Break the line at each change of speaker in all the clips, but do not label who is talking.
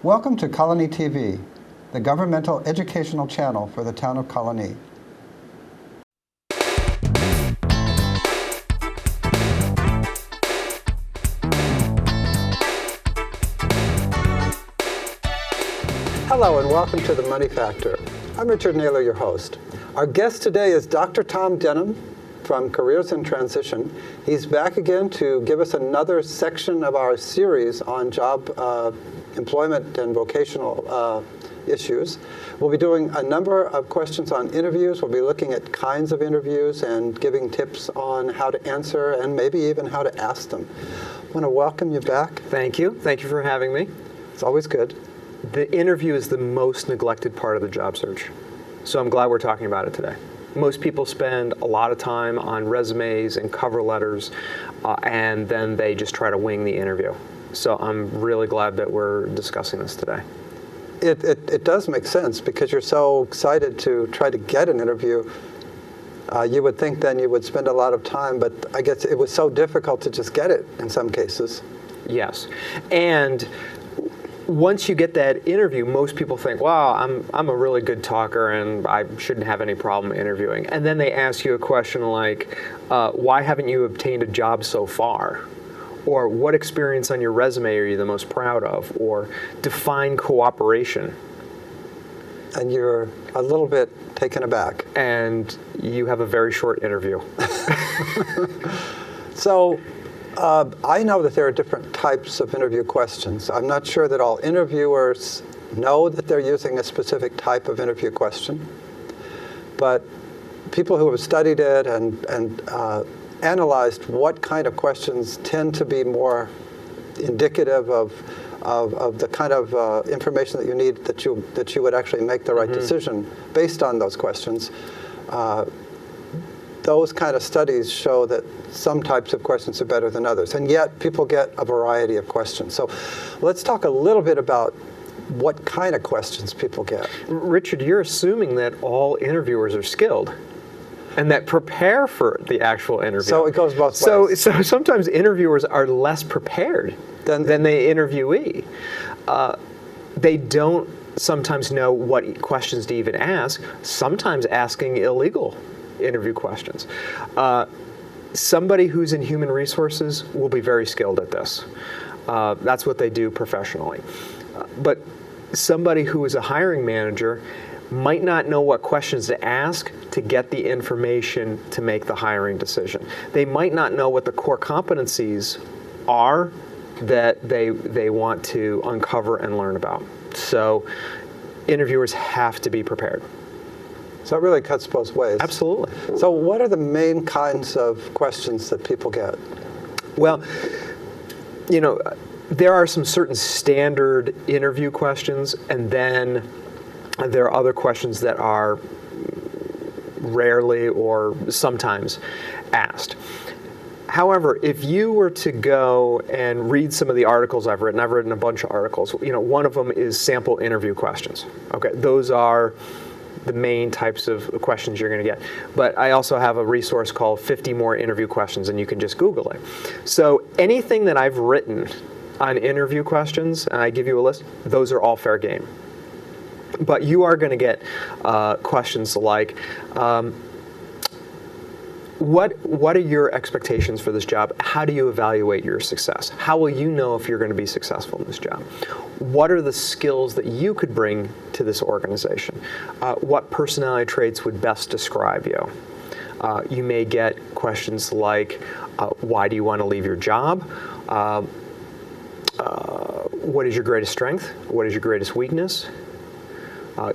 Welcome to Colonie TV, the governmental educational channel for the town of Colonie. Hello and welcome to The Money Factor. I'm Richard Naylor, your host. Our guest today is Dr. Tom Denham from Careers in Transition. He's back again to give us another section of our series on job employment and vocational issues. We'll be doing a number of questions on interviews. We'll be looking at kinds of interviews and giving tips on how to answer and maybe even how to ask them. I want to welcome you back.
Thank you. Thank you for having me.
It's always good.
The interview is the most neglected part of the job search, so I'm glad we're talking about it today. Most people spend a lot of time on resumes and cover letters, and then they just try to wing the interview. So I'm really glad that we're discussing this today.
It does make sense because you're so excited to try to get an interview. You would think then you would spend a lot of time, but I guess it was so difficult to just get it in some cases.
Yes, and once you get that interview, most people think, wow, I'm a really good talker and I shouldn't have any problem interviewing. And then they ask you a question like, why haven't you obtained a job so far? Or what experience on your resume are you the most proud of? Or define cooperation.
And you're a little bit taken aback.
And you have a very short interview.
So, I know that there are different types of interview questions. I'm not sure that all interviewers know that they're using a specific type of interview question, but people who have studied it and analyzed what kind of questions tend to be more indicative of the kind of information that you need that you would actually make the right decision based on those questions. Those kind of studies show that some types of questions are better than others, and yet people get a variety of questions. So let's talk a little bit about what kind of questions people get.
Richard, you're assuming that all interviewers are skilled and that prepare for the actual interview.
So it goes both ways.
So sometimes interviewers are less prepared than the interviewee. They don't sometimes know what questions to even ask, sometimes asking illegal interview questions. Somebody who's in human resources will be very skilled at this. That's what they do professionally. But somebody who is a hiring manager might not know what questions to ask to get the information to make the hiring decision. They might not know what the core competencies are that they want to uncover and learn about. So interviewers have to be prepared.
So it really cuts both ways.
Absolutely.
So what are the main kinds of questions that people get?
Well, you know, there are some certain standard interview questions, and then there are other questions that are rarely or sometimes asked. However, if you were to go and read some of the articles I've written a bunch of articles. You know, one of them is sample interview questions. Okay, those are the main types of questions you're going to get. But I also have a resource called 50 More Interview Questions, and you can just Google it. So anything that I've written on interview questions, and I give you a list, those are all fair game. But you are going to get questions like, what are your expectations for this job? How do you evaluate your success? How will you know if you're going to be successful in this job? What are the skills that you could bring to this organization? What personality traits would best describe you? You may get questions like, why do you want to leave your job? What is your greatest strength? What is your greatest weakness?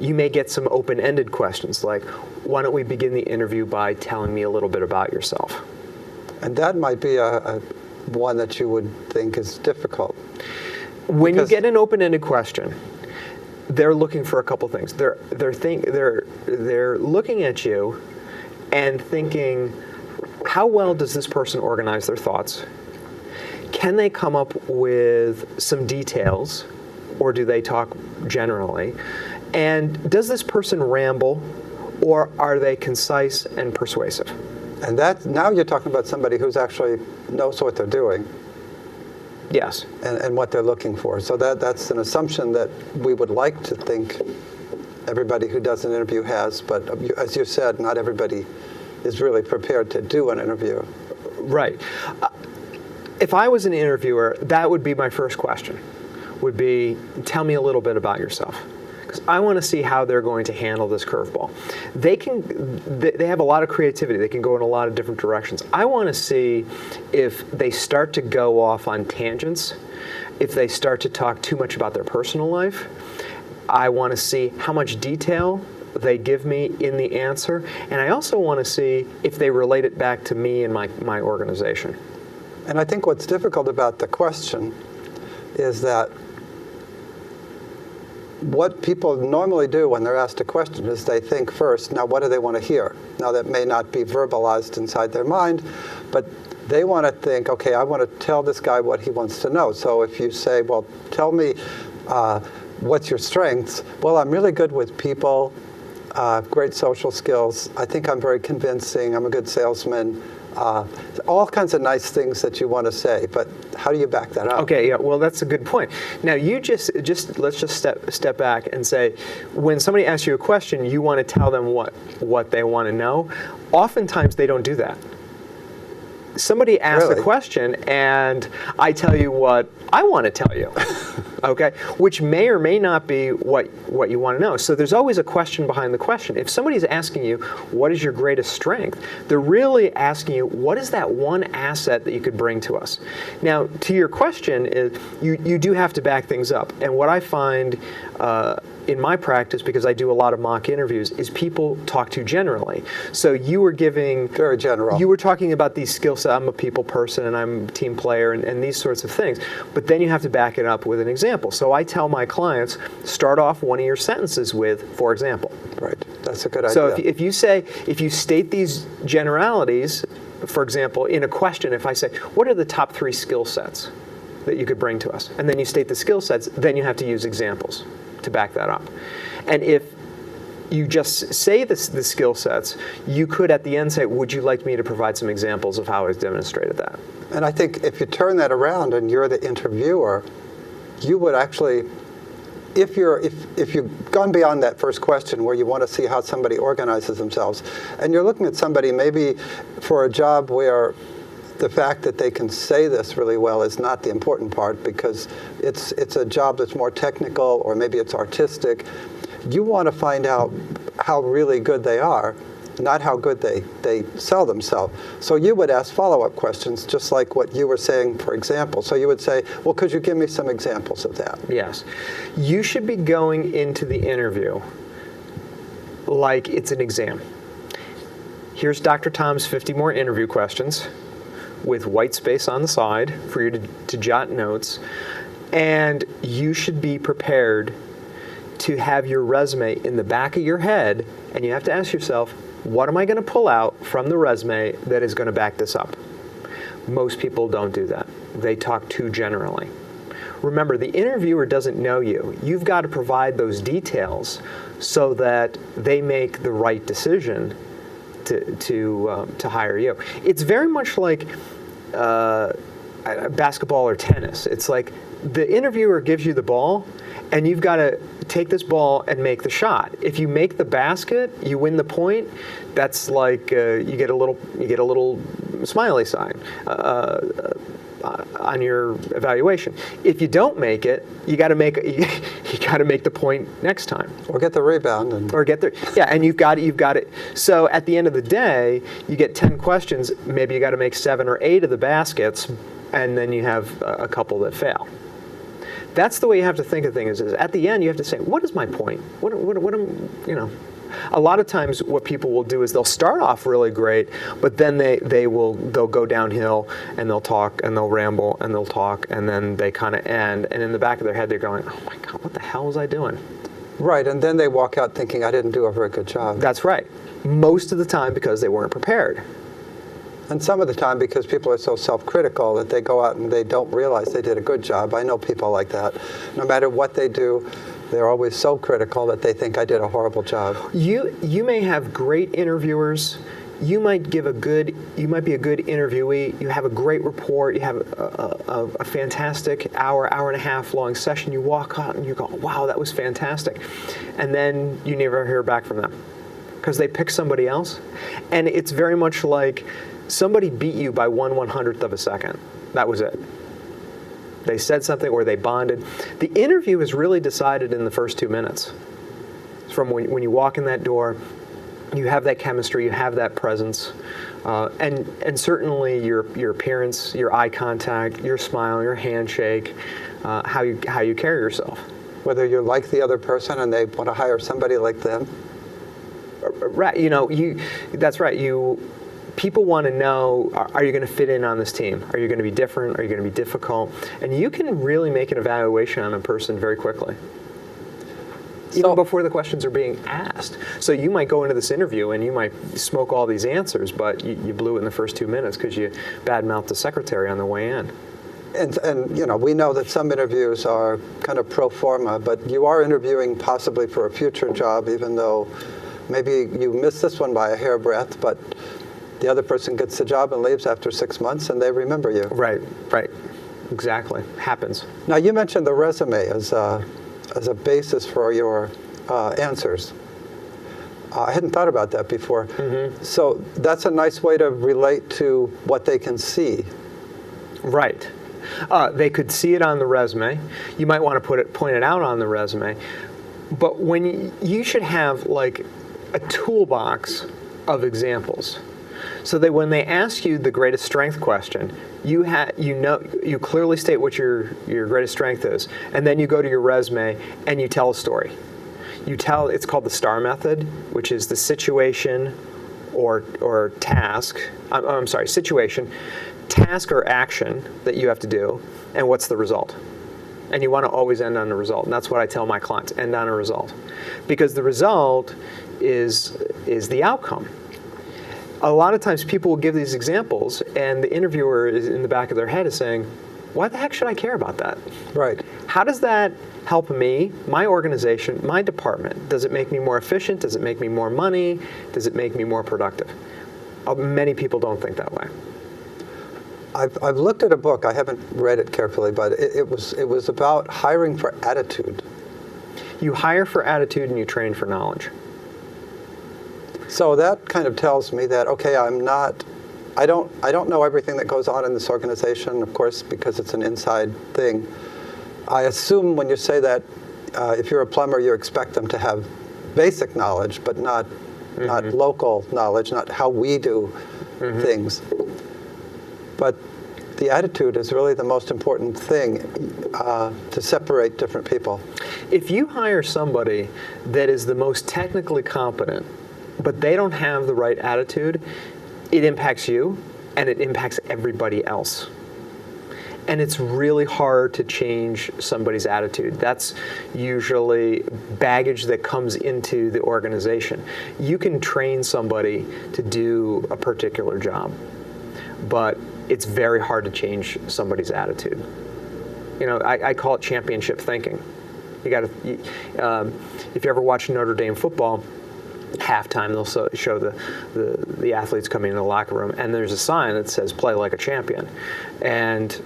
You may get some open-ended questions like, why don't we begin the interview by telling me a little bit about yourself?
And that might be a one that you would think is difficult.
When you get an open-ended question, they're looking for a couple things. They're looking at you and thinking, how well does this person organize their thoughts? Can they come up with some details, or do they talk generally? And does this person ramble, or are they concise and persuasive?
And that now you're talking about somebody who's actually knows what they're doing.
Yes.
and what they're looking for. So that's an assumption that we would like to think everybody who does an interview has, but as you said, not everybody is really prepared to do an interview.
Right. If I was an interviewer, that would be my first question, would be, tell me a little bit about yourself. Because I want to see how they're going to handle this curveball. They have a lot of creativity. They can go in a lot of different directions. I want to see if they start to go off on tangents, if they start to talk too much about their personal life. I want to see how much detail they give me in the answer, and I also want to see if they relate it back to me and my organization.
And I think what's difficult about the question is that what people normally do when they're asked a question is they think first, now what do they want to hear? Now that may not be verbalized inside their mind, but they want to think, okay, I want to tell this guy what he wants to know. So if you say, well, tell me what's your strengths? Well, I'm really good with people. Great social skills. I think I'm very convincing. I'm a good salesman. All kinds of nice things that you want to say, but how do you back that up?
Okay, yeah, well, that's a good point. Now, you let's just step back and say, when somebody asks you a question, you want to tell them what they want to know. Oftentimes, they don't do that. Somebody asks a question, and I tell you what I want to tell you, okay? Which may or may not be what you want to know. So there's always a question behind the question. If somebody's asking you, what is your greatest strength? They're really asking you, what is that one asset that you could bring to us? Now, to your question, is you do have to back things up. And what I find in my practice, because I do a lot of mock interviews, is people talk too generally. So you were giving...
Very general.
You were talking about these skill sets. I'm a people person and I'm a team player and these sorts of things. But then you have to back it up with an example. So I tell my clients, start off one of your sentences with, for example.
Right. That's a good idea.
So if you state these generalities, for example, in a question, if I say, what are the top 3 skill sets that you could bring to us? And then you state the skill sets, then you have to use examples to back that up. And if you just say the skill sets, you could at the end say, would you like me to provide some examples of how I've demonstrated that?
And I think if you turn that around and you're the interviewer, you would actually, if you've gone beyond that first question where you want to see how somebody organizes themselves, and you're looking at somebody maybe for a job where the fact that they can say this really well is not the important part because it's a job that's more technical or maybe it's artistic. You want to find out how really good they are, not how good they sell themselves. So you would ask follow-up questions, just like what you were saying, for example. So you would say, well, could you give me some examples of that?
Yes. You should be going into the interview like it's an exam. Here's Dr. Tom's 50 more interview questions with white space on the side for you to jot notes. And you should be prepared to have your resume in the back of your head, and you have to ask yourself, what am I going to pull out from the resume that is going to back this up? Most people don't do that. They talk too generally. Remember, the interviewer doesn't know you. You've got to provide those details so that they make the right decision to hire you. It's very much like basketball or tennis. It's like the interviewer gives you the ball, and you've got to take this ball and make the shot. If you make the basket, you win the point. That's like you get a little smiley sign on your evaluation. If you don't make it, you got to make the point next time,
or get the rebound,
or get the and you've got it. So at the end of the day, you get 10 questions. Maybe you got to make 7 or 8 of the baskets, and then you have a couple that fail. That's the way you have to think of things. Is at the end you have to say, what is my point? What am A lot of times what people will do is they'll start off really great, but then they'll go downhill and they'll talk and they'll ramble and they'll talk and then they kind of end, and in the back of their head they're going, oh my God, what the hell was I doing?
Right, and then they walk out thinking I didn't do a very good job.
That's right. Most of the time because they weren't prepared.
And some of the time because people are so self-critical that they go out and they don't realize they did a good job. I know people like that. No matter what they do, they're always so critical that they think I did a horrible job.
You may have great interviewers. you might be a good interviewee, you have a great report, you have a fantastic hour and a half long session, you walk out and you go, wow, that was fantastic. And then you never hear back from them because they pick somebody else. And it's very much like somebody beat you by 1/100th of a second. That was it. They said something or they bonded. The interview is really decided in the first 2 minutes. From when you walk in that door, you have that chemistry, you have that presence, and certainly your appearance, your eye contact, your smile, your handshake, how you carry yourself.
Whether you're like the other person and they want to hire somebody like them.
Right. That's right. People want to know, are you going to fit in on this team? Are you going to be different? Are you going to be difficult? And you can really make an evaluation on a person very quickly. Even before the questions are being asked. So you might go into this interview and you might smoke all these answers, but you blew it in the first 2 minutes because you badmouthed the secretary on the way in.
And we know that some interviews are kind of pro forma, but you are interviewing possibly for a future job, even though maybe you missed this one by a hairbreadth, but the other person gets the job and leaves after 6 months and they remember you.
Right. Exactly. Happens.
Now you mentioned the resume as a basis for your answers. I hadn't thought about that before. Mm-hmm. So that's a nice way to relate to what they can see.
Right. They could see it on the resume. You might want to point it out on the resume. But when you should have like a toolbox of examples, so that when they ask you the greatest strength question, you clearly state what your greatest strength is, and then you go to your resume and you tell a story. It's called the STAR method, which is the situation or task. I'm sorry, situation, task or action that you have to do, and what's the result. And you want to always end on a result, and that's what I tell my clients: end on a result, because the result is the outcome. A lot of times people will give these examples and the interviewer is in the back of their head is saying, why the heck should I care about that?
Right.
How does that help me, my organization, my department? Does it make me more efficient? Does it make me more money? Does it make me more productive? Many people don't think that way.
I've looked at a book. I haven't read it carefully, but it was about hiring for attitude.
You hire for attitude and you train for knowledge.
So that kind of tells me that, okay, I don't know everything that goes on in this organization, of course, because it's an inside thing. I assume when you say that, if you're a plumber, you expect them to have basic knowledge, but not local knowledge, not how we do things. But the attitude is really the most important thing to separate different people.
If you hire somebody that is the most technically competent, but they don't have the right attitude, it impacts you and it impacts everybody else. And it's really hard to change somebody's attitude. That's usually baggage that comes into the organization. You can train somebody to do a particular job, but it's very hard to change somebody's attitude. I call it championship thinking. If you ever watch Notre Dame football, halftime they'll show the athletes coming in the locker room, and there's a sign that says "Play like a champion," and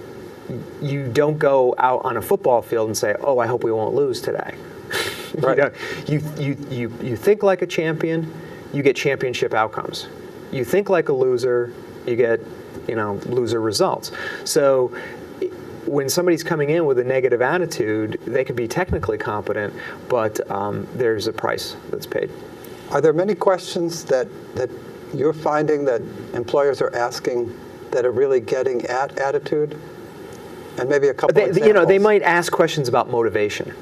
you don't go out on a football field and say, "Oh, I hope we won't lose today." Right. You think like a champion, you get championship outcomes. You think like a loser, you get loser results. So when somebody's coming in with a negative attitude, they could be technically competent, but there's a price that's paid.
Are there many questions that you're finding that employers are asking that are really getting at attitude? And maybe a couple examples.
They might ask questions about motivation.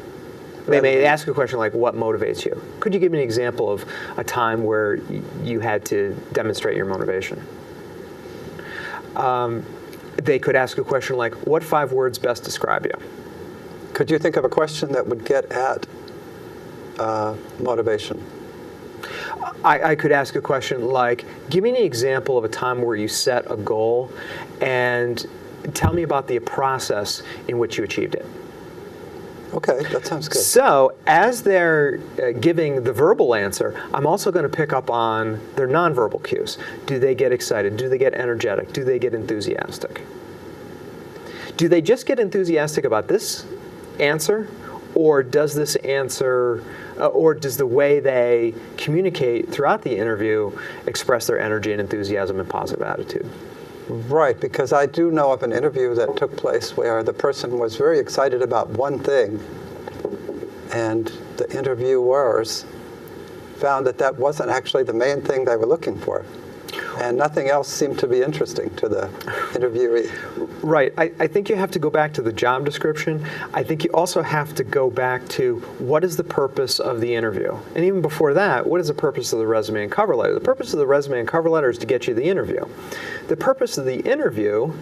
They may ask a question like, what motivates you? Could you give me an example of a time where you had to demonstrate your motivation? They could ask a question like, what 5 words best describe you?
Could you think of a question that would get at motivation?
I could ask a question like, give me an example of a time where you set a goal and tell me about the process in which you achieved it.
Okay, that sounds good.
So as they're giving the verbal answer, I'm also going to pick up on their nonverbal cues. Do they get excited? Do they get energetic? Do they get enthusiastic? Do they just get enthusiastic about this answer, or does this answer, or does the way they communicate throughout the interview express their energy and enthusiasm and positive attitude?
Right, because I do know of an interview that took place where the person was very excited about one thing, and the interviewers found that that wasn't actually the main thing they were looking for. And nothing else seemed to be interesting to the interviewee.
Right. I think you have to go back to the job description. I think you also have to go back to what is the purpose of the interview. And even before that, what is the purpose of the resume and cover letter? The purpose of the resume and cover letter is to get you the interview. The purpose of the interview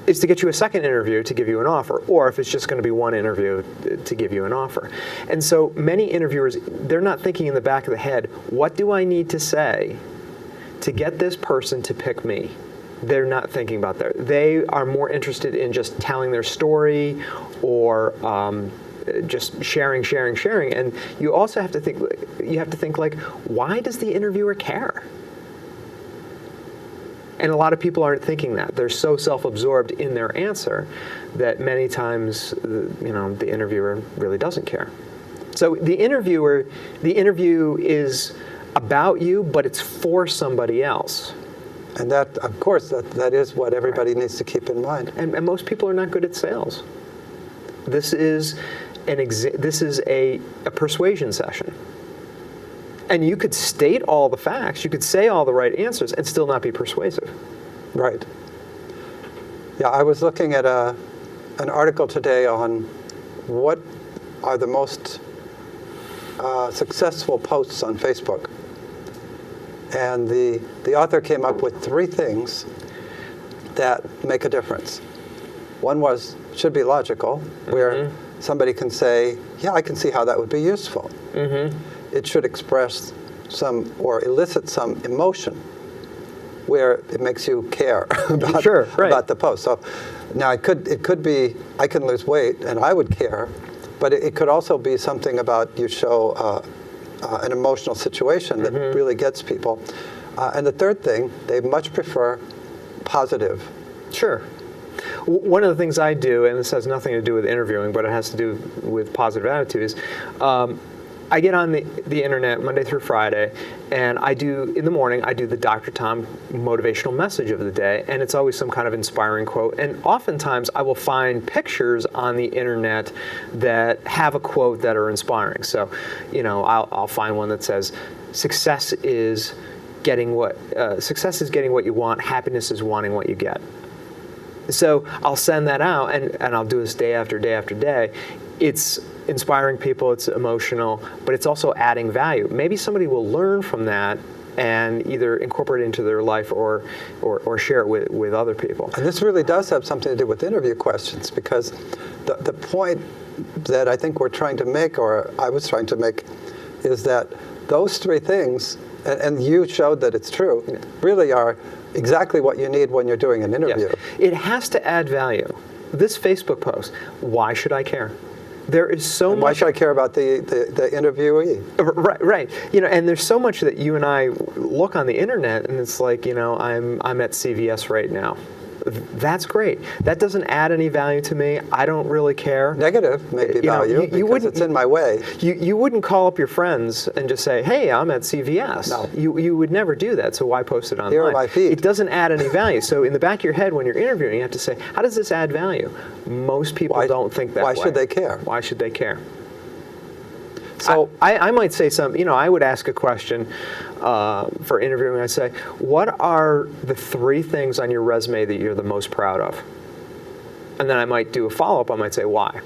is to get you a second interview to give you an offer, or if it's just going to be one interview, to give you an offer. And so many interviewers, they're not thinking in the back of the head, what do I need to say to get this person to pick me? They're not thinking about that. They are more interested in just telling their story, or just sharing. And you also have to think, like, why does the interviewer care? And a lot of people aren't thinking that. They're so self-absorbed in their answer that many times, the interviewer really doesn't care. So the interview is about you, but it's for somebody else.
And that, of course, that is what everybody needs to keep in mind.
And most people are not good at sales. This is a persuasion session. And you could state all the facts, you could say all the right answers, and still not be persuasive.
Right. Yeah, I was looking at an article today on what are the most successful posts on Facebook. And the author came up with 3 things that make a difference. One should be logical, where somebody can say, yeah, I can see how that would be useful. It should express or elicit some emotion, where it makes you care about the post. So now it could be, I can lose weight and I would care, but it could also be something about you show an emotional situation that really gets people. And the third thing, they much prefer positive.
Sure. One of the things I do, and this has nothing to do with interviewing, but it has to do with positive attitude, is I get on the internet Monday through Friday, and in the morning, I do the Dr. Tom motivational message of the day, and it's always some kind of inspiring quote. And oftentimes, I will find pictures on the internet that have a quote that are inspiring. So, I'll find one that says, success is getting what you want, happiness is wanting what you get. So I'll send that out, and I'll do this day after day after day. It's inspiring people, it's emotional, but it's also adding value. Maybe somebody will learn from that and either incorporate it into their life or share it with other people.
And this really does have something to do with interview questions, because the point that I think we're trying to make, or I was trying to make, is that those 3 things, and you showed that it's true, really are exactly what you need when you're doing an interview.
Yes. It has to add value. This Facebook post, why should I care? There is so much.
Why should I care about the interviewee?
Right. And there's so much that you and I look on the internet, and it's like, I'm at CVS right now. That's great. That doesn't add any value to me. I don't really care.
Negative maybe value, because it's in my way.
You wouldn't call up your friends and just say, hey, I'm at CVS.
No.
You would never do that, so why post it online?
Here are my feet.
It doesn't add any value. So in the back of your head when you're interviewing, you have to say, how does this add value? Most people don't think that way.
Why should they care?
Why should they care?
So
I might say I would ask a question for interviewing. I say, what are the 3 things on your resume that you're the most proud of? And then I might do a follow-up. I might say, why?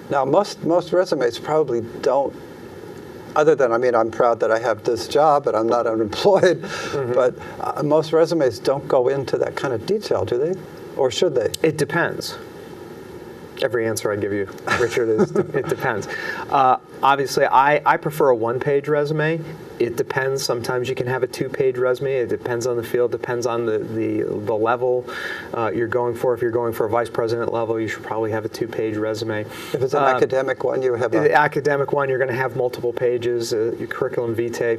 Now, most resumes probably don't, other than, I'm proud that I have this job, but I'm not unemployed, but most resumes don't go into that kind of detail, do they? Or should they?
It depends. every answer I give you, Richard, is it depends. Obviously, I prefer a one-page resume. It depends. Sometimes you can have a two-page resume. It depends on the field. Depends on the level you're going for. If you're going for a vice president level, you should probably have a two-page resume.
If it's an academic one, you have
the academic one. You're going to have multiple pages. Your curriculum vitae.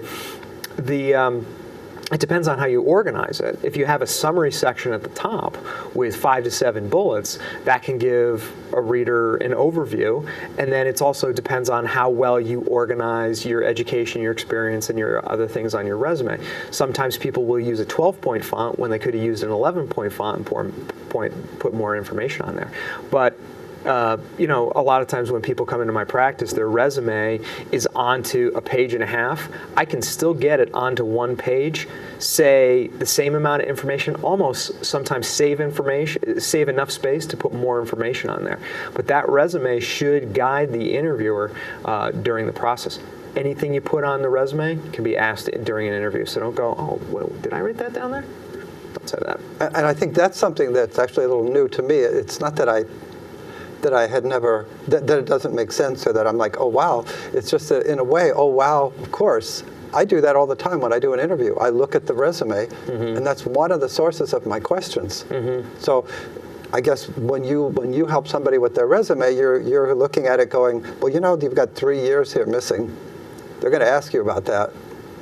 It depends on how you organize it. If you have a summary section at the top with 5 to 7 bullets, that can give a reader an overview. And then it also depends on how well you organize your education, your experience, and your other things on your resume. Sometimes people will use a 12-point font when they could have used an 11-point font and put more information on there. But a lot of times when people come into my practice, their resume is onto a page and a half. I can still get it onto one page, say the same amount of information, almost sometimes save enough space to put more information on there. But that resume should guide the interviewer during the process. Anything you put on the resume can be asked during an interview. So don't go, oh, well, did I write that down there? Don't say that.
And I think that's something that's actually a little new to me. It's not that I had never, that it doesn't make sense or that I'm like, oh, wow. It's just that in a way, oh, wow, of course. I do that all the time when I do an interview. I look at the resume, and that's one of the sources of my questions. So I guess when you help somebody with their resume, you're looking at it going, well, you've got 3 years here missing. They're going to ask you about that.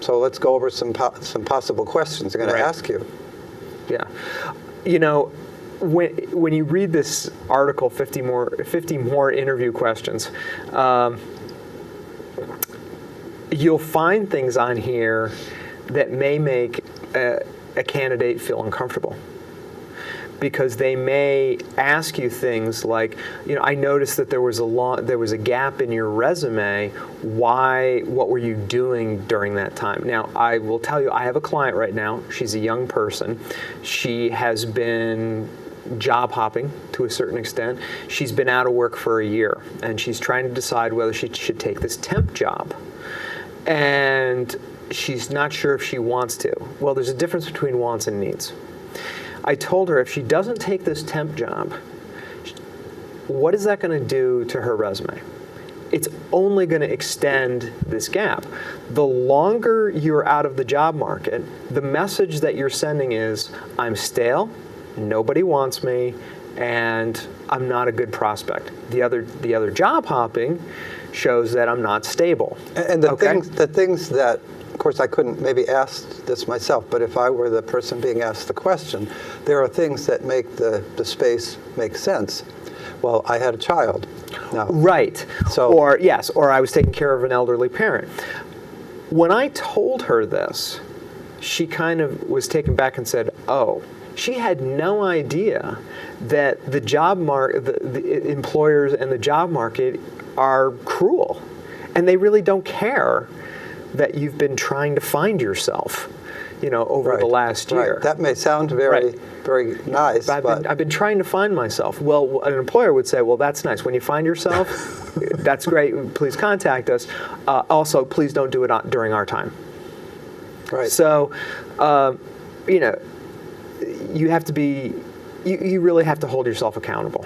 So let's go over some possible questions they're going to ask you.
Yeah. When you read this article, 50 more interview questions, you'll find things on here that may make a candidate feel uncomfortable. Because they may ask you things like, I noticed that there was a gap in your resume. What were you doing during that time? Now, I will tell you, I have a client right now. She's a young person. She has been job hopping to a certain extent. She's been out of work for a year, and she's trying to decide whether she should take this temp job. And she's not sure if she wants to. Well, there's a difference between wants and needs. I told her if she doesn't take this temp job, what is that going to do to her resume? It's only going to extend this gap. The longer you're out of the job market, the message that you're sending is, I'm stale, nobody wants me, and I'm not a good prospect. The other job hopping shows that I'm not stable.
And the things that, of course, I couldn't maybe ask this myself, but if I were the person being asked the question, there are things that make the space make sense. Well, I had a child. No.
Right. So, or I was taking care of an elderly parent. When I told her this, she kind of was taken back and said, oh. She had no idea that the employers and the job market are cruel, and they really don't care that you've been trying to find yourself, over the last year.
Right. That may sound very nice, but
I've been trying to find myself. Well, an employer would say, well, that's nice. When you find yourself, that's great. Please contact us. Also, please don't do it during our time.
Right.
So, you have to be, you really have to hold yourself accountable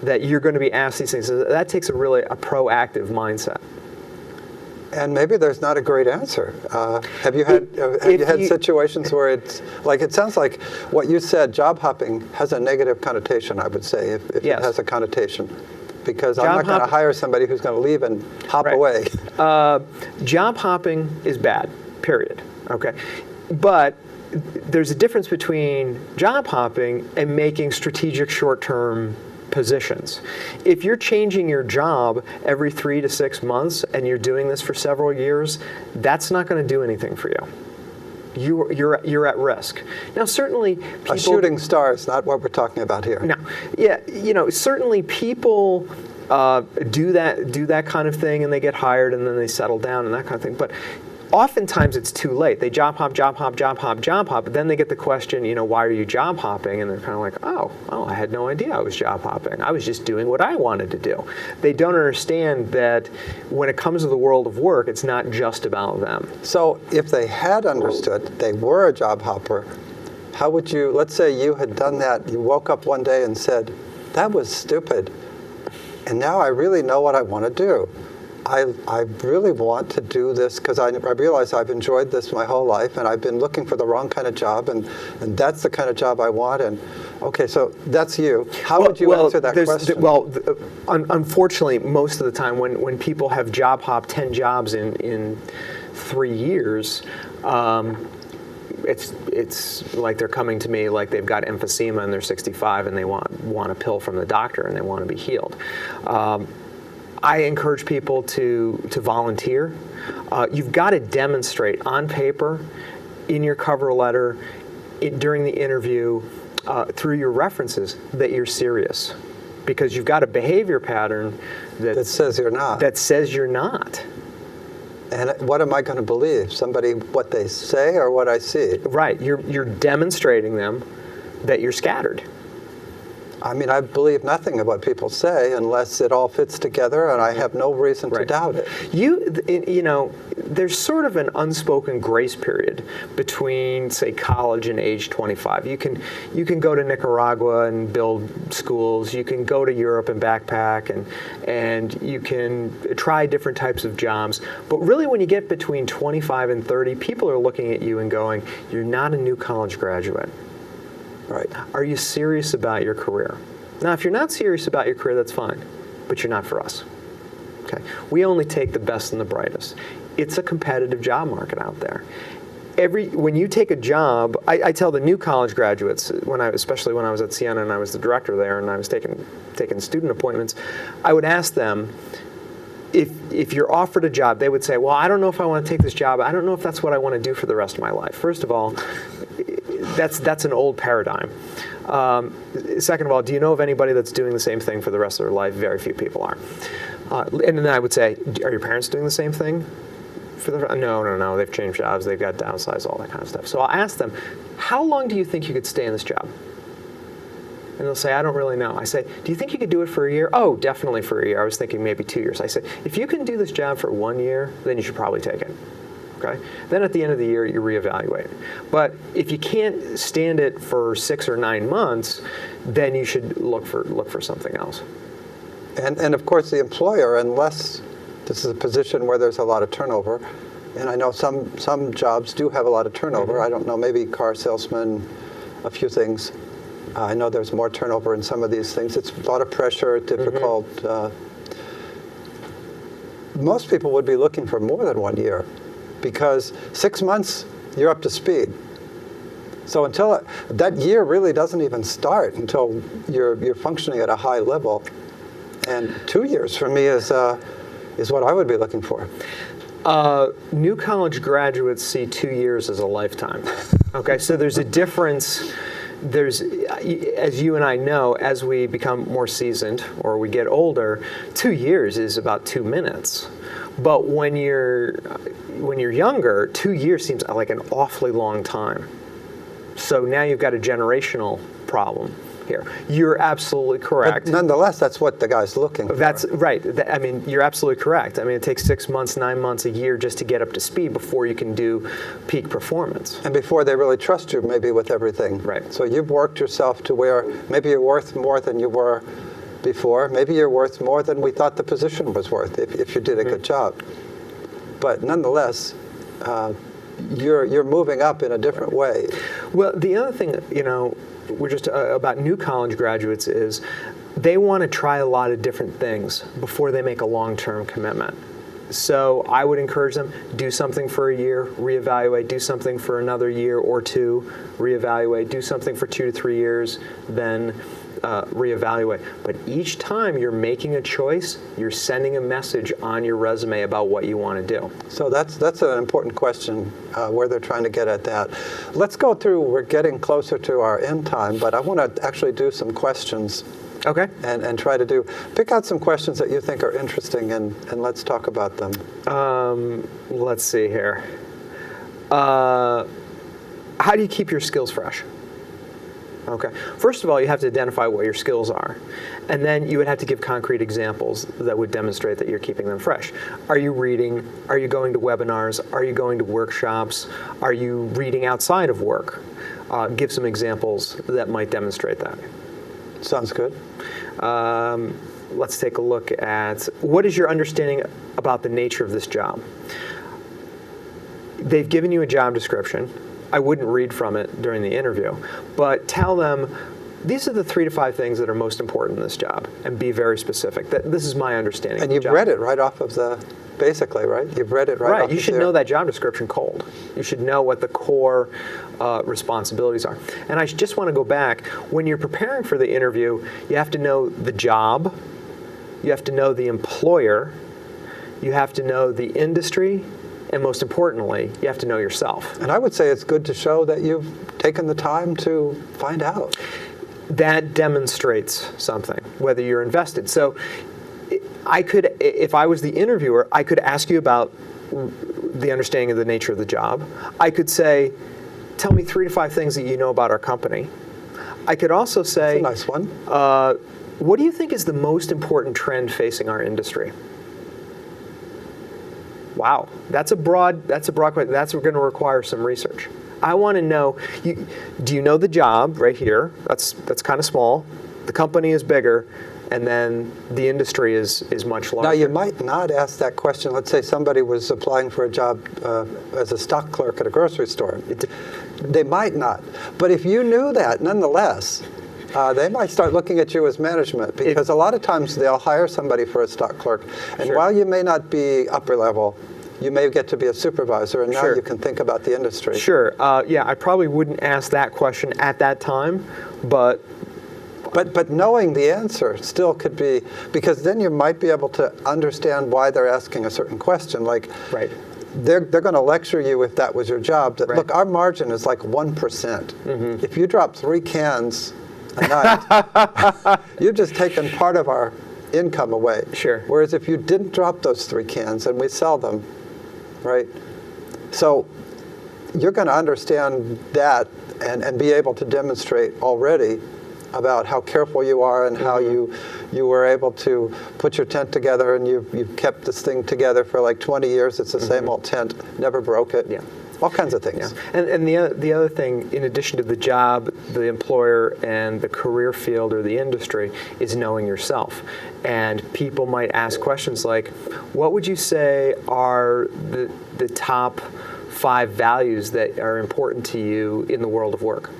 that you're going to be asked these things. So that takes a proactive mindset.
And maybe there's not a great answer. Have you had situations where it's like, it sounds like what you said, job hopping has a negative connotation, I would say, if it has a connotation. Because I'm not going to hire somebody who's going to leave and hop away.
Job hopping is bad, period. Okay, but there's a difference between job hopping and making strategic short-term positions. If you're changing your job every 3 to 6 months and you're doing this for several years, that's not going to do anything for you. You're at risk. Now, certainly, people,
a shooting star is not what we're talking about here.
No, certainly people do that kind of thing and they get hired and then they settle down and that kind of thing. But oftentimes it's too late. They job hop, but then they get the question, why are you job hopping? And they're kind of like, oh, I had no idea I was job hopping. I was just doing what I wanted to do. They don't understand that when it comes to the world of work, it's not just about them.
So if they had understood they were a job hopper, how would you, let's say you had done that, you woke up one day and said, that was stupid. and now I really know what I want to do. I really want to do this because I realize I've enjoyed this my whole life, and I've been looking for the wrong kind of job, and that's the kind of job I want. And okay, so that's you. How would you answer that question?
Unfortunately, most of the time when people have job hop 10 jobs in 3 years, it's like they're coming to me like they've got emphysema and they're 65 and they want a pill from the doctor and they want to be healed. I encourage people to volunteer. You've got to demonstrate on paper, in your cover letter, during the interview, through your references, that you're serious. Because you've got a behavior pattern that
says you're not.
That says you're not.
And what am I going to believe? Somebody, what they say or what I see?
Right. You're demonstrating them that you're scattered.
I mean, I believe nothing of what people say unless it all fits together, and I have no reason to doubt it.
You know, there's sort of an unspoken grace period between, say, college and age 25. You can go to Nicaragua and build schools. You can go to Europe and backpack, and you can try different types of jobs. But really, when you get between 25 and 30, people are looking at you and going, "You're not a new college graduate."
Right.
Are you serious about your career? Now, if you're not serious about your career, that's fine, but you're not for us. Okay. We only take the best and the brightest. It's a competitive job market out there. When you take a job, I tell the new college graduates, especially when I was at Siena and I was the director there and I was taking student appointments, I would ask them, if you're offered a job, they would say, well, I don't know if I want to take this job. I don't know if that's what I want to do for the rest of my life. First of all, that's an old paradigm. Second of all, do you know of anybody that's doing the same thing for the rest of their life? Very few people are. And then I would say, are your parents doing the same thing? No, they've changed jobs, they've got downsized, all that kind of stuff. So I'll ask them, how long do you think you could stay in this job? And they'll say, I don't really know. I say, do you think you could do it for a year? Oh, definitely for a year. I was thinking maybe 2 years. I say, if you can do this job for 1 year, then you should probably take it. Okay? Then at the end of the year, you reevaluate. But if you can't stand it for 6 or 9 months, then you should look for something else.
And of course, the employer, unless this is a position where there's a lot of turnover, and I know some jobs do have a lot of turnover. I don't know, maybe car salesman, a few things. I know there's more turnover in some of these things. It's a lot of pressure, difficult. Most people would be looking for more than 1 year, because 6 months, you're up to speed. So until that year really doesn't even start until you're functioning at a high level. And 2 years for me is what I would be looking for.
New college graduates see 2 years as a lifetime. Okay, so there's a difference. As you and I know, as we become more seasoned or we get older, 2 years is about 2 minutes. But when you're younger, 2 years seems like an awfully long time. So now you've got a generational problem here. You're absolutely correct.
But nonetheless, that's what the guy's looking for.
That's right. I mean, you're absolutely correct. I mean, it takes 6 months, 9 months, a year just to get up to speed before you can do peak performance.
And before they really trust you, maybe, with everything.
Right.
So you've worked yourself to where maybe you're worth more than you were before. Maybe you're worth more than we thought the position was worth if you did a good job. But nonetheless, you're moving up in a different way.
Well, the other thing, we're just about new college graduates is they want to try a lot of different things before they make a long-term commitment. So I would encourage them, do something for a year, reevaluate, do something for another year or two, reevaluate, do something for 2 to 3 years, then reevaluate. But each time you're making a choice, you're sending a message on your resume about what you want to do.
So that's an important question, where they're trying to get at that. Let's go through, we're getting closer to our end time, but I want to actually do some questions.
Okay.
And try to pick out some questions that you think are interesting, and let's talk about them.
Let's see here. How do you keep your skills fresh? Okay. First of all, you have to identify what your skills are. And then you would have to give concrete examples that would demonstrate that you're keeping them fresh. Are you reading? Are you going to webinars? Are you going to workshops? Are you reading outside of work? Give some examples that might demonstrate that.
Sounds good.
let's take a look at what is your understanding about the nature of this job. They've given you a job description. I wouldn't read from it during the interview, but tell them, these are the 3 to 5 things that are most important in this job, and be very specific. This is my understanding.
And you've read it right off of the, basically, right? You've read it right off
Right, you should know that job description cold. You should know what the core responsibilities are. And I just want to go back, when you're preparing for the interview, you have to know the job, you have to know the employer, you have to know the industry, and most importantly, you have to know yourself.
And I would say it's good to show that you've taken the time to find out.
That demonstrates something, whether you're invested. So I could, if I was the interviewer, I could ask you about the understanding of the nature of the job. I could say, tell me 3 to 5 things that you know about our company. I could also say,
that's a nice one.
What do you think is the most important trend facing our industry? Wow, that's a broad question. That's going to require some research. I want to know, do you know the job right here? That's kind of small. The company is bigger, and then the industry is much larger.
Now, you might not ask that question. Let's say somebody was applying for a job as a stock clerk at a grocery store. They might not. But if you knew that, nonetheless, they might start looking at you as management, because a lot of times they'll hire somebody for a stock clerk, and
Sure.
while you may not be upper level, you may get to be a supervisor, and now
Sure.
you can think about the industry.
Sure. Yeah, I probably wouldn't ask that question at that time, but
But knowing the answer still could be, because then you might be able to understand why they're asking a certain question. Like,
right.
they're going to lecture you, if that was your job, that,
Right.
look, our margin is like 1%. If you drop 3 cans a night, you've just taken part of our income away.
Sure.
Whereas if you didn't drop those 3 cans and we sell them, right? So you're going to understand that and be able to demonstrate already about how careful you are and how you were able to put your tent together, and you've kept this thing together for like 20 years. It's the same old tent, never broke it.
Yeah.
All kinds of things.
Yeah. And the other thing, in addition to the job, the employer, and the career field or the industry, is knowing yourself. And people might ask questions like, what would you say are the top 5 values that are important to you in the world of work?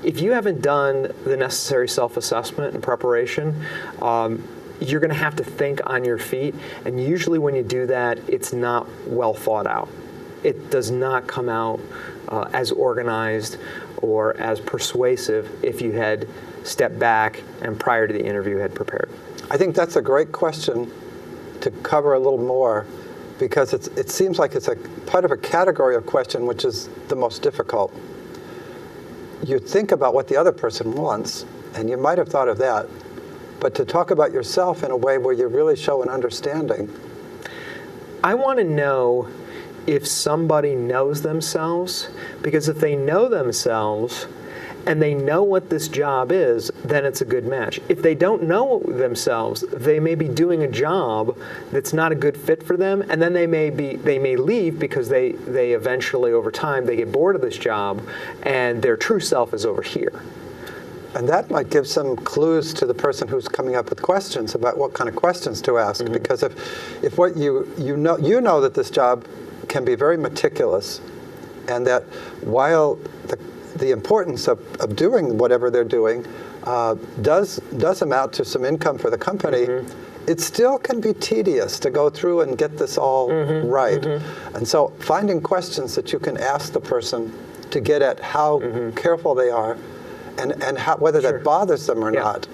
If you haven't done the necessary self-assessment and preparation, you're going to have to think on your feet. And usually when you do that, it's not well thought out. It does not come out as organized or as persuasive if you had stepped back and prior to the interview had prepared.
I think that's a great question to cover a little more, because it seems like it's a part of a category of question which is the most difficult. You think about what the other person wants, and you might have thought of that, but to talk about yourself in a way where you really show an understanding.
I want to know if somebody knows themselves, because if they know themselves and they know what this job is, then it's a good match. If they don't know themselves, they may be doing a job that's not a good fit for them, and then they may leave because they eventually, over time, they get bored of this job, and their true self is over here.
And that might give some clues to the person who's coming up with questions about what kind of questions to ask. Because if what you know that this job can be very meticulous, and that while the importance of doing whatever they're doing does amount to some income for the company, it still can be tedious to go through and get this all right. And so finding questions that you can ask the person to get at how careful they are, and whether that bothers them or not.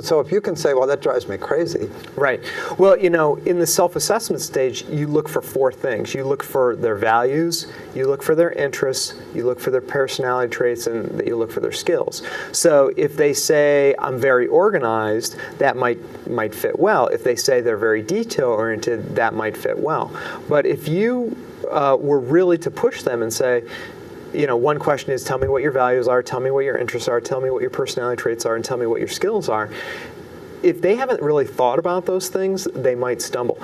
So if you can say, well, that drives me crazy.
Right. Well, in the self-assessment stage, you look for 4 things. You look for their values, you look for their interests, you look for their personality traits, and you look for their skills. So if they say, I'm very organized, that might fit well. If they say they're very detail-oriented, that might fit well. But if you were really to push them and say, one question is, tell me what your values are, tell me what your interests are, tell me what your personality traits are, and tell me what your skills are. If they haven't really thought about those things, they might stumble.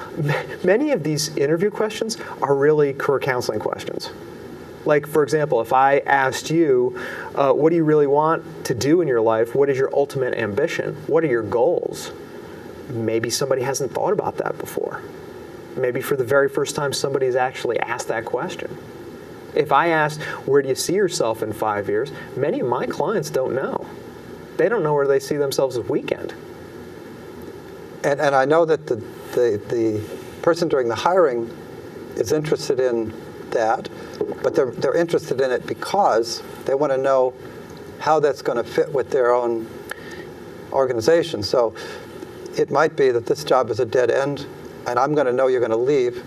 Many of these interview questions are really career counseling questions. Like, for example, if I asked you, what do you really want to do in your life? What is your ultimate ambition? What are your goals? maybe somebody hasn't thought about that before. Maybe for the very first time somebody's actually asked that question. If I asked, where do you see yourself in 5 years? Many of my clients don't know. They don't know where they see themselves this weekend.
And I know that the person doing the hiring is interested in that, but they're interested in it because they want to know how that's going to fit with their own organization. So it might be that this job is a dead end, and I'm going to know you're going to leave,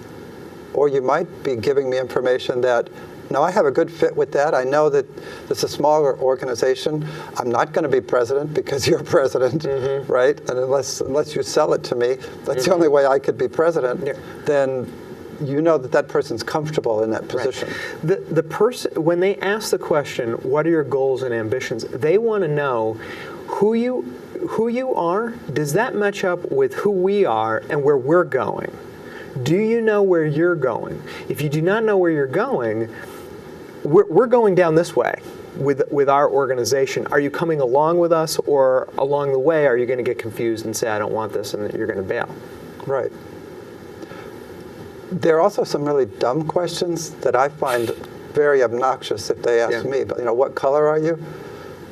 or you might be giving me information that, no, I have a good fit with that. I know that it's a smaller organization. I'm not going to be president because you're president, right? And unless you sell it to me, that's the only way I could be president, then you know that person's comfortable in that position.
Right. The person, when they ask the question, what are your goals and ambitions, they want to know who you are. Does that match up with who we are and where we're going? Do you know where you're going? If you do not know where you're going, we're going down this way with our organization. Are you coming along with us, or along the way are you going to get confused and say, I don't want this, and you're going to bail?
Right. There are also some really dumb questions that I find very obnoxious if they ask me. But what color are you?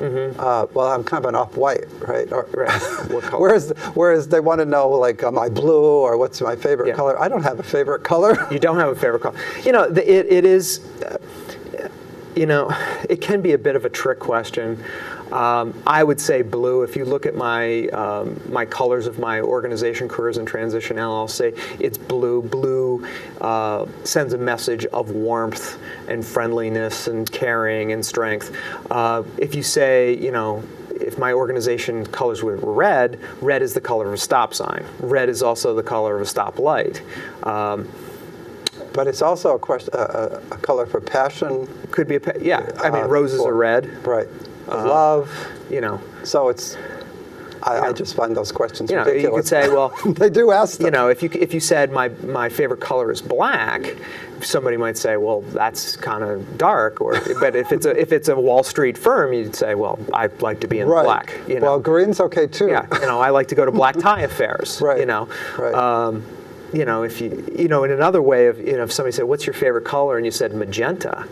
Well, I'm kind of an off-white, right?
What color?
Whereas they want to know, like, am I blue, or what's my favorite color? I don't have a favorite color.
You don't have a favorite color. It is, it can be a bit of a trick question. I would say blue. If you look at my colors of my organization, Careers in Transition LLC, it's blue. Blue sends a message of warmth and friendliness and caring and strength. If you say, if my organization colors were red, red is the color of a stop sign. Red is also the color of a stoplight.
But it's also a color for passion.
Could be roses are red.
Right. Love.
So
it's. I just find those questions ridiculous.
You could say, well,
they do ask them.
If you said my favorite color is black, somebody might say, well, that's kind of dark. But if it's a Wall Street firm, you'd say, well, I like to be in black.
Well, green's okay too.
Yeah. I like to go to black tie affairs.
Right.
Right. If in another way of, if somebody said, what's your favorite color? And you said magenta.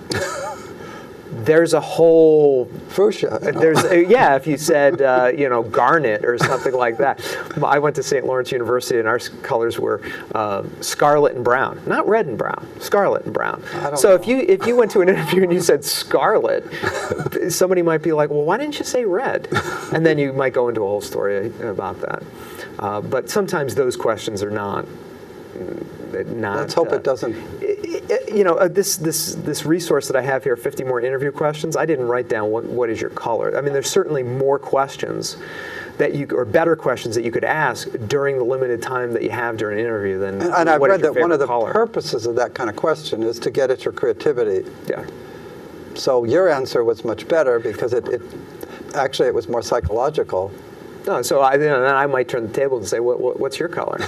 There's a whole
fuchsia.
If you said garnet or something like that. I went to St. Lawrence University and our colors were scarlet and brown, not red and brown, scarlet and brown. So if you went to an interview and you said scarlet, somebody might be like, well, why didn't you say red? And then you might go into a whole story about that. But sometimes those questions are not.
Let's hope it doesn't.
This resource that I have here, 50 more interview questions, I didn't write down what is your color. I mean, there's certainly more questions or better questions that you could ask during the limited time that you have during an interview than
and I've read that one of the
color.
Purposes of that kind of question is to get at your creativity.
Yeah.
So your answer was much better because it was more psychological.
No, so then I might turn the table and say, what's your color?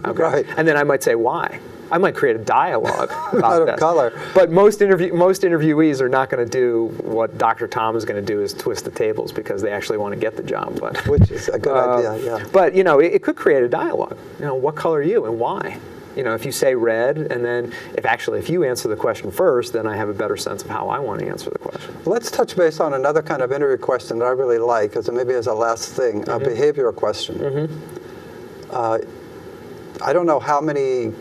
Okay.
Right.
And then I might say, why? I might create a dialogue about that.
Color.
But most interviewees are not going to do what Dr. Tom is going to do, is twist the tables because they actually want to get the job.
Which is a good idea, yeah.
But, it could create a dialogue. What color are you and why? If you say red, and then if you answer the question first, then I have a better sense of how I want to answer the question.
Let's touch base on another kind of interview question that I really like, as maybe as a last thing, a behavioral question. I don't know how many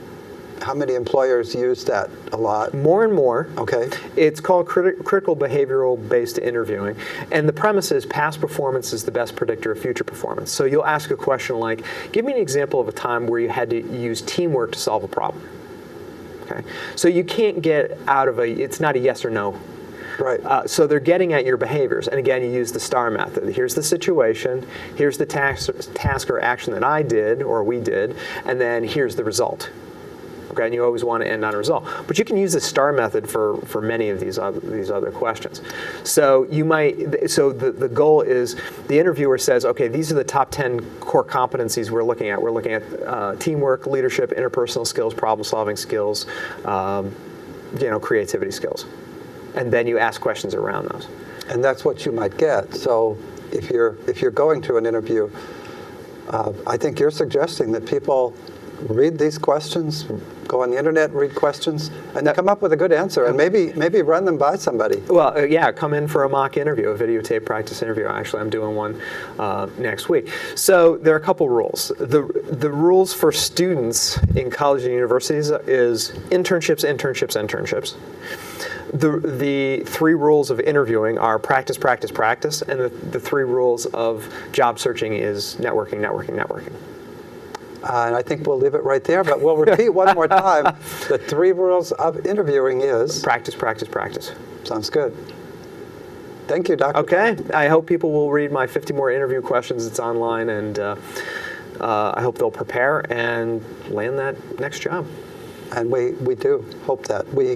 employers use that a lot.
More and more.
Okay.
It's called critical behavioral-based interviewing. And the premise is past performance is the best predictor of future performance. So you'll ask a question like, give me an example of a time where you had to use teamwork to solve a problem. Okay. So you can't get out of it's not a yes or no.
Right.
So they're getting at your behaviors. And again, you use the STAR method. Here's the situation, here's the task or action that I did or we did, and then here's the result. Okay, and you always want to end on a result. But you can use the STAR method for many of these other questions. So the goal is the interviewer says, okay, these are the top 10 core competencies we're looking at. We're looking at teamwork, leadership, interpersonal skills, problem-solving skills, creativity skills. And then you ask questions around those.
And that's what you might get. So if you're going to an interview, I think you're suggesting that people read these questions, go on the internet, read questions, and come up with a good answer, and maybe run them by somebody.
Well, yeah, come in for a mock interview, a videotape practice interview. Actually, I'm doing one next week. So there are a couple rules. The rules for students in colleges and universities is internships, internships, internships. The three rules of interviewing are practice, practice, practice, and the three rules of job searching is networking, networking, networking.
And I think we'll leave it right there, but we'll repeat one more time. The three rules of interviewing is?
Practice, practice, practice.
Sounds good. Thank you, Dr.
Okay. I hope people will read my 50 more interview questions. It's online, and I hope they'll prepare and land that next job.
And we do hope that. We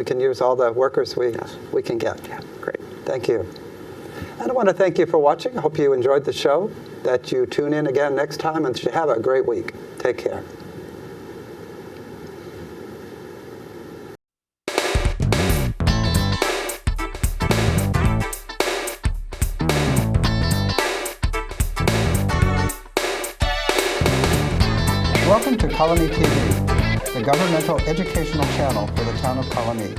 can use all the workers we can get.
Yeah, great.
Thank you. And I want to thank you for watching. I hope you enjoyed the show, that you tune in again next time, and have a great week. Take care. Welcome to Colonie TV, the governmental educational channel for the town of Colonie.